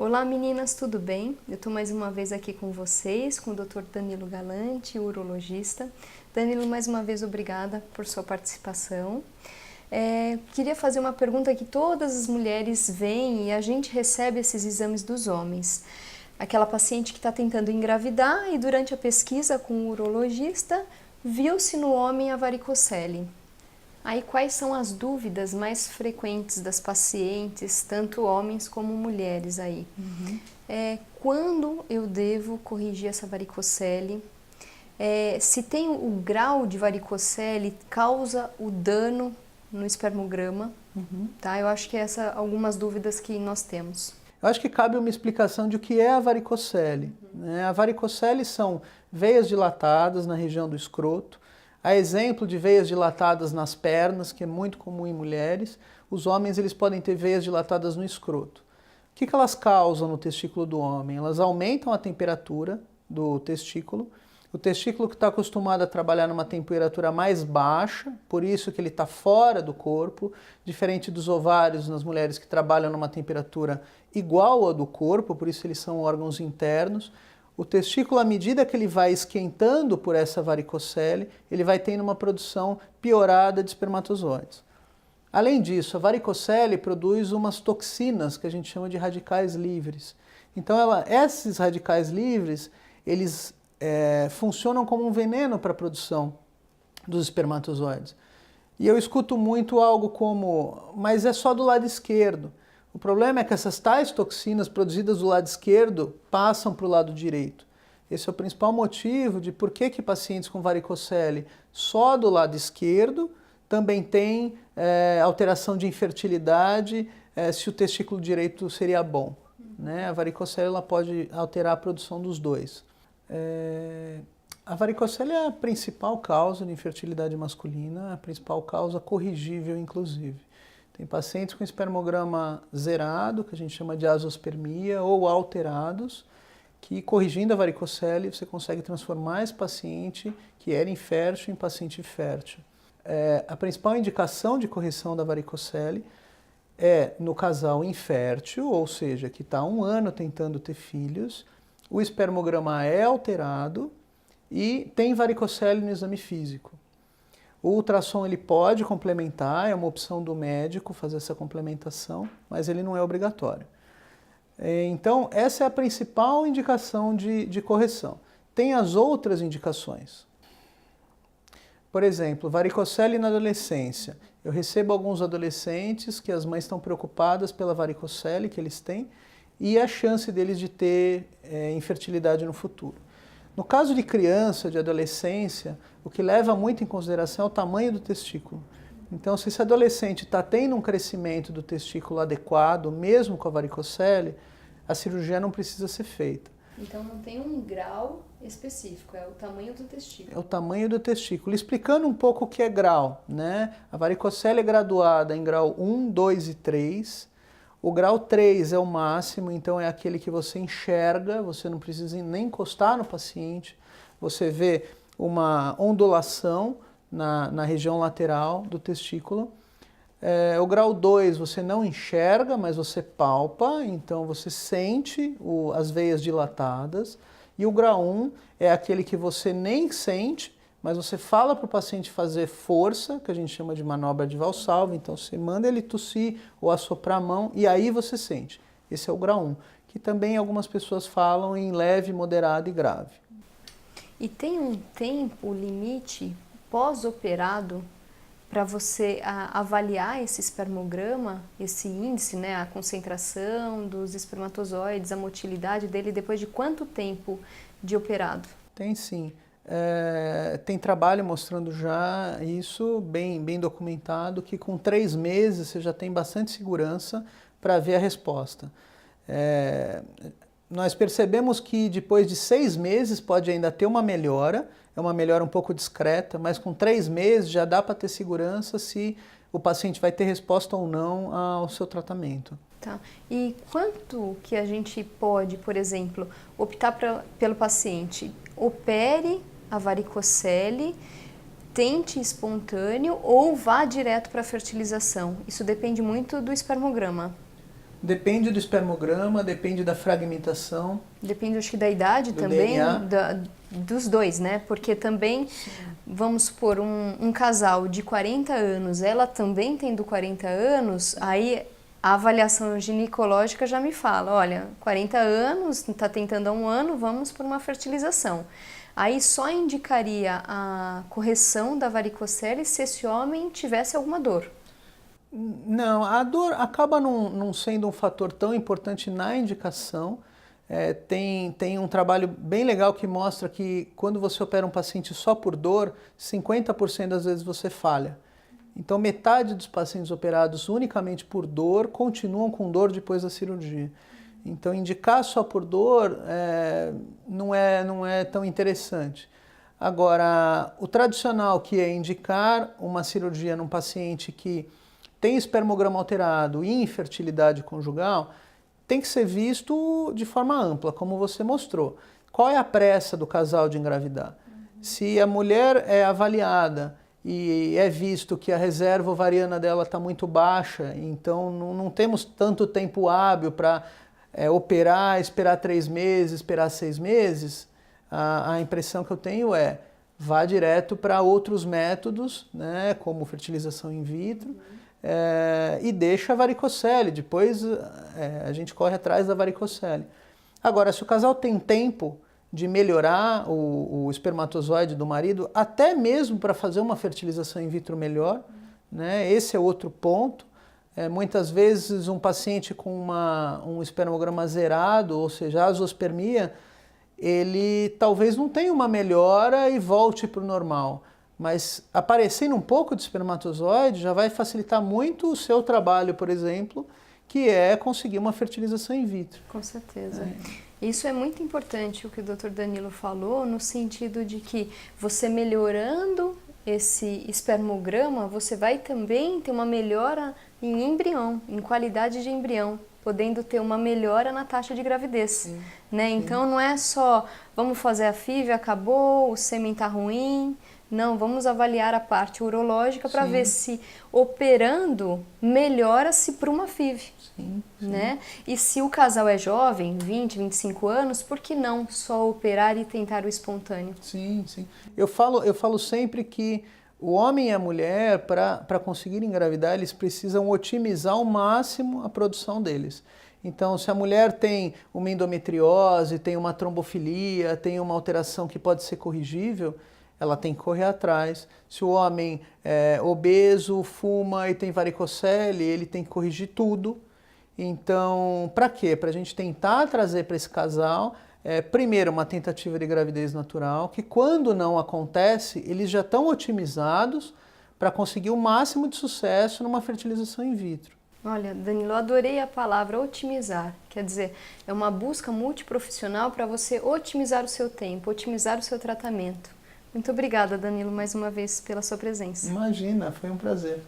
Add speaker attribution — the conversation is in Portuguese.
Speaker 1: Olá meninas, tudo bem? Eu estou mais uma vez aqui com vocês, com o Dr. Danilo Galante, urologista. Danilo, mais uma vez obrigada por sua participação. Queria fazer uma pergunta que todas as mulheres veem e a gente recebe esses exames dos homens. Aquela paciente que está tentando engravidar e durante a pesquisa com o urologista viu-se no homem a varicocele. Aí quais são as dúvidas mais frequentes das pacientes, tanto homens como mulheres aí? Quando eu devo corrigir essa varicocele? Se tem o grau de varicocele causa o dano no espermograma, tá? Eu acho que essas algumas dúvidas que nós temos.
Speaker 2: Eu acho que cabe uma explicação de o que é a varicocele. A varicocele são veias dilatadas na região do escroto. A exemplo de veias dilatadas nas pernas, que é muito comum em mulheres. Os homens eles podem ter veias dilatadas no escroto. O que elas causam no testículo do homem? Elas aumentam a temperatura do testículo. O testículo que está acostumado a trabalhar numa temperatura mais baixa, por isso que ele está fora do corpo, diferente dos ovários nas mulheres que trabalham numa temperatura igual à do corpo, por isso eles são órgãos internos. O testículo, à medida que ele vai esquentando por essa varicocele, ele vai tendo uma produção piorada de espermatozoides. Além disso, a varicocele produz umas toxinas que a gente chama de radicais livres. Então, esses radicais livres, eles funcionam como um veneno para a produção dos espermatozoides. E eu escuto muito algo como, mas é só do lado esquerdo. O problema é que essas tais toxinas produzidas do lado esquerdo passam para o lado direito. Esse é o principal motivo de por que pacientes com varicocele só do lado esquerdo também têm alteração de infertilidade se o testículo direito seria bom. A varicocele ela pode alterar a produção dos dois. A varicocele é a principal causa de infertilidade masculina, a principal causa corrigível, inclusive. Tem pacientes com espermograma zerado, que a gente chama de azoospermia, ou alterados, que corrigindo a varicocele você consegue transformar esse paciente que era infértil em paciente fértil. A principal indicação de correção da varicocele é no casal infértil, ou seja, que está há 1 ano tentando ter filhos, o espermograma é alterado e tem varicocele no exame físico. O ultrassom ele pode complementar, é uma opção do médico fazer essa complementação, mas ele não é obrigatório. Então, essa é a principal indicação de correção. Tem as outras indicações. Por exemplo, varicocele na adolescência. Eu recebo alguns adolescentes que as mães estão preocupadas pela varicocele que eles têm e a chance deles de ter infertilidade no futuro. No caso de criança, de adolescência, o que leva muito em consideração é o tamanho do testículo. Então, se esse adolescente está tendo um crescimento do testículo adequado, mesmo com a varicocele, a cirurgia não precisa ser feita.
Speaker 1: Então não tem um grau específico, é o tamanho do testículo.
Speaker 2: É o tamanho do testículo. Explicando um pouco o que é grau, A varicocele é graduada em grau 1, 2 e 3. O grau 3 é o máximo, então é aquele que você enxerga, você não precisa nem encostar no paciente, você vê uma ondulação na região lateral do testículo. O grau 2 você não enxerga, mas você palpa, então você sente as veias dilatadas. E o grau 1 é aquele que você nem sente, mas você fala para o paciente fazer força, que a gente chama de manobra de Valsalva, então você manda ele tossir ou assoprar a mão e aí você sente. Esse é o grau 1, que também algumas pessoas falam em leve, moderado e grave.
Speaker 1: E tem um tempo limite pós-operado para você avaliar esse espermograma, esse índice, a concentração dos espermatozoides, a motilidade dele, depois de quanto tempo de operado?
Speaker 2: Tem sim. Tem trabalho mostrando já isso, bem documentado, que com 3 meses você já tem bastante segurança para ver a resposta. Nós percebemos que depois de 6 meses pode ainda ter uma melhora, é uma melhora um pouco discreta, mas com 3 meses já dá para ter segurança se o paciente vai ter resposta ou não ao seu tratamento.
Speaker 1: Tá. E quanto que a gente pode, por exemplo, optar pelo paciente? Opere a varicocele, tente espontâneo ou vá direto para a fertilização? Isso depende muito do espermograma.
Speaker 2: Depende do espermograma, depende da fragmentação.
Speaker 1: Depende, acho que, da idade
Speaker 2: do
Speaker 1: também,
Speaker 2: DNA.
Speaker 1: dos dois, né? Porque também, vamos supor, um casal de 40 anos, ela também tendo 40 anos, aí a avaliação ginecológica já me fala, olha, 40 anos, está tentando há um ano, vamos por uma fertilização. Aí só indicaria a correção da varicocele se esse homem tivesse alguma dor.
Speaker 2: Não, a dor acaba não sendo um fator tão importante na indicação. Tem um trabalho bem legal que mostra que quando você opera um paciente só por dor, 50% das vezes você falha. Então metade dos pacientes operados unicamente por dor continuam com dor depois da cirurgia. Então indicar só por dor não é tão interessante. Agora, o tradicional, que é indicar uma cirurgia num paciente que tem espermograma alterado e infertilidade conjugal, tem que ser visto de forma ampla, como você mostrou. Qual é a pressa do casal de engravidar? Se a mulher é avaliada e é visto que a reserva ovariana dela está muito baixa, então não temos tanto tempo hábil para operar, esperar 3 meses, esperar 6 meses, a impressão que eu tenho é vá direto para outros métodos, né, como fertilização in vitro, e deixa a varicocele, depois a gente corre atrás da varicocele. Agora, se o casal tem tempo de melhorar o espermatozoide do marido, até mesmo para fazer uma fertilização in vitro melhor, né, esse é outro ponto. Muitas vezes um paciente com um espermograma zerado, ou seja, azospermia, ele talvez não tenha uma melhora e volte para o normal. Mas aparecendo um pouco de espermatozoide já vai facilitar muito o seu trabalho, por exemplo, que é conseguir uma fertilização in vitro.
Speaker 1: Com certeza. Isso é muito importante o que o Dr. Danilo falou, no sentido de que você melhorando esse espermograma, você vai também ter uma melhora em embrião, em qualidade de embrião, podendo ter uma melhora na taxa de gravidez, né? Sim. Então não é só vamos fazer a FIV, acabou, o sêmen está ruim. Não, vamos avaliar a parte urológica para ver se operando melhora-se para uma FIV, né? E se o casal é jovem, 20, 25 anos, por que não só operar e tentar o espontâneo?
Speaker 2: Sim, sim. Eu falo sempre que o homem e a mulher, para conseguir engravidar, eles precisam otimizar ao máximo a produção deles. Então, se a mulher tem uma endometriose, tem uma trombofilia, tem uma alteração que pode ser corrigível, ela tem que correr atrás. Se o homem é obeso, fuma e tem varicocele, ele tem que corrigir tudo. Então, para quê? Para a gente tentar trazer para esse casal, primeiro, uma tentativa de gravidez natural, que quando não acontece, eles já estão otimizados para conseguir o máximo de sucesso numa fertilização in vitro.
Speaker 1: Olha, Danilo, eu adorei a palavra otimizar. Quer dizer, é uma busca multiprofissional para você otimizar o seu tempo, otimizar o seu tratamento. Muito obrigada, Danilo, mais uma vez pela sua presença.
Speaker 2: Imagina, foi um prazer.